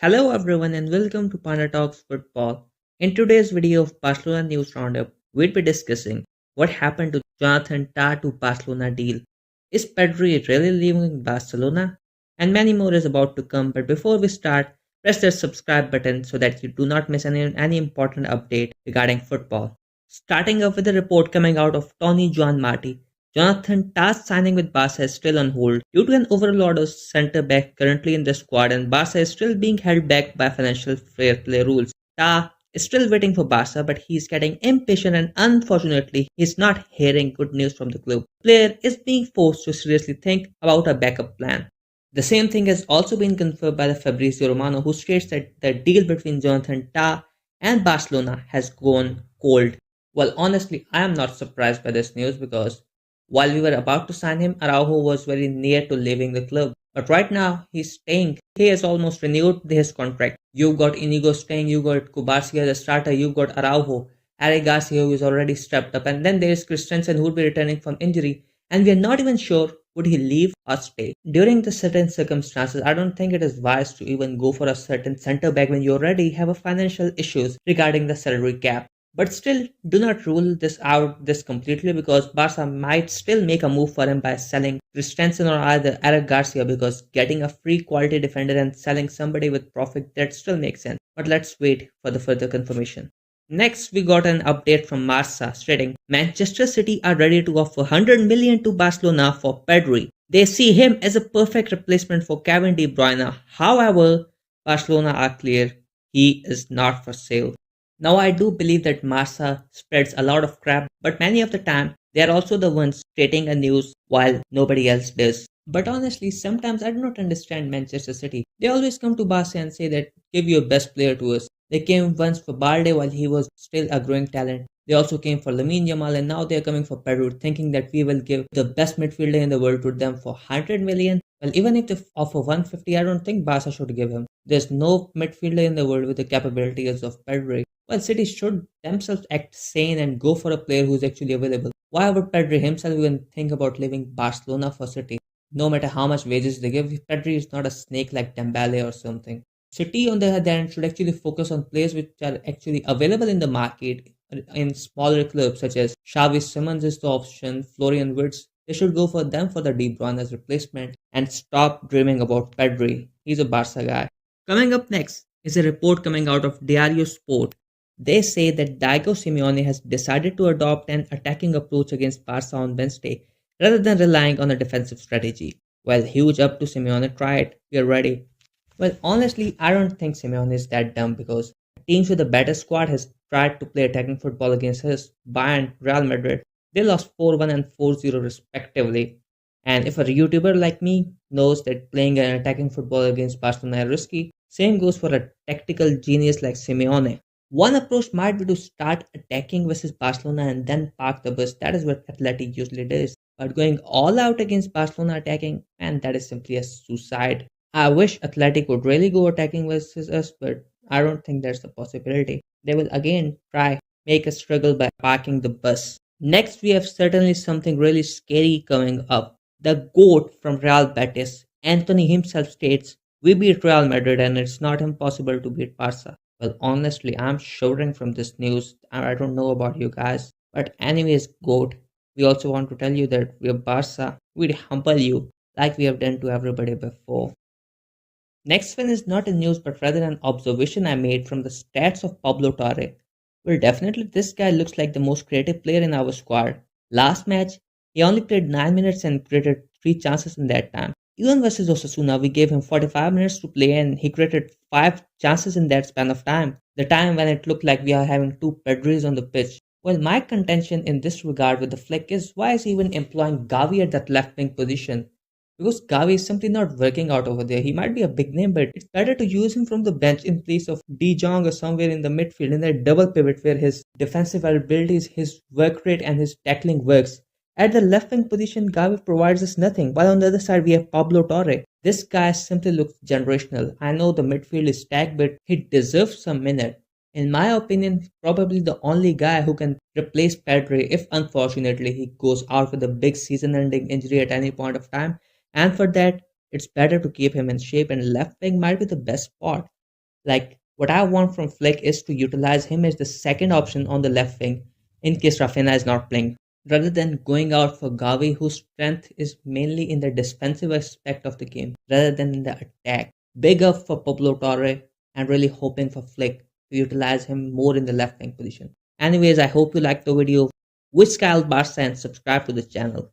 Hello everyone and welcome to Panda Talks Football. In today's video of Barcelona News Roundup, we'll be discussing what happened to Jonathan Tah to Barcelona deal. Is Pedri really leaving Barcelona? And many more is about to come, but before we start, press that subscribe button so that you do not miss any important update regarding football. Starting off with a report coming out of Tony Juan Marti, Jonathan Tah's signing with Barca is still on hold due to an overload of centre back currently in the squad, and Barca is still being held back by financial fair play rules. Tah is still waiting for Barca, but he's getting impatient and unfortunately he's not hearing good news from the club. The player is being forced to seriously think about a backup plan. The same thing has also been confirmed by the Fabrizio Romano, who states that the deal between Jonathan Tah and Barcelona has gone cold. Well, honestly, I am not surprised by this news because while we were about to sign him, Araujo was very near to leaving the club. But right now, he's staying. He has almost renewed his contract. You've got Inigo staying, you've got Kubarsi as a starter, you've got Araujo, Eric Garcia who is already stepped up, and then there is Christensen who will be returning from injury. And we are not even sure would he leave or stay. During the certain circumstances, I don't think it is wise to even go for a certain centre back when you already have a financial issues regarding the salary cap. But still, do not rule this completely because Barca might still make a move for him by selling Christensen or either Eric Garcia because getting a free quality defender and selling somebody with profit that still makes sense. But let's wait for the further confirmation. Next, we got an update from Marca stating Manchester City are ready to offer 100 million to Barcelona for Pedri. They see him as a perfect replacement for Kevin De Bruyne. However, Barcelona are clear he is not for sale. Now I do believe that Marca spreads a lot of crap, but many of the time they are also the ones stating a news while nobody else does. But honestly, sometimes I do not understand Manchester City. They always come to Barca and say that give your best player to us. They came once for Balde while he was still a growing talent. They also came for Lamine Yamal and now they are coming for Pedro, thinking that we will give the best midfielder in the world to them for 100 million. Well, even if they offer 150, I don't think Barca should give him. There's no midfielder in the world with the capabilities of Pedri. Well, City should themselves act sane and go for a player who is actually available. Why would Pedri himself even think about leaving Barcelona for City? No matter how much wages they give, Pedri is not a snake like Dembele or something. City, on the other hand, should actually focus on players which are actually available in the market in smaller clubs such as Xavi Simons is the option, Florian Wirtz. They should go for them for the De Bruyne as replacement and stop dreaming about Pedri. He's a Barca guy. Coming up next is a report coming out of Diario Sport. They say that Diego Simeone has decided to adopt an attacking approach against Barca on Wednesday rather than relying on a defensive strategy. Well, huge up to Simeone, try it, we're ready. Well, honestly, I don't think Simeone is that dumb because teams with a better squad has tried to play attacking football against us, Bayern, Real Madrid. They lost 4-1 and 4-0 respectively. And if a YouTuber like me knows that playing an attacking football against Barcelona is risky, same goes for a tactical genius like Simeone. One approach might be to start attacking versus Barcelona and then park the bus. That is what Athletic usually does. But going all out against Barcelona attacking, and that is simply a suicide. I wish Athletic would really go attacking versus us, but I don't think there's a possibility. They will again try make us struggle by parking the bus. Next, we have certainly something really scary coming up. The GOAT from Real Betis, Anthony himself states, "We beat Real Madrid and it's not impossible to beat Barca." Well, honestly, I'm shuddering from this news. I don't know about you guys. But anyways, GOAT, we also want to tell you that we're Barca. We'd humble you like we have done to everybody before. Next one is not a news but rather an observation I made from the stats of Pablo Torre. Well, definitely this guy looks like the most creative player in our squad. Last match, he only played 9 minutes and created 3 chances in that time. Even versus Osasuna, we gave him 45 minutes to play and he created 5 chances in that span of time. The time when it looked like we are having 2 Pedris on the pitch. Well, my contention in this regard with the flick is why is he even employing Gavi at that left wing position? Because Gavi is simply not working out over there. He might be a big name, but it's better to use him from the bench in place of De Jong or somewhere in the midfield in that double pivot where his defensive abilities, his work rate, and his tackling works. At the left wing position, Gavi provides us nothing, while on the other side we have Pablo Torre. This guy simply looks generational. I know the midfield is stacked, but he deserves some minute. In my opinion, probably the only guy who can replace Pedri if unfortunately he goes out with a big season ending injury at any point of time. And for that, it's better to keep him in shape and left wing might be the best spot. Like, what I want from Flick is to utilize him as the second option on the left wing in case Rafinha is not playing, rather than going out for Gavi, whose strength is mainly in the defensive aspect of the game rather than in the attack. Big up for Pablo Torre and really hoping for Flick to utilize him more in the left wing position. Anyways, I hope you liked the video. Wish Kyle Barca and subscribe to the channel.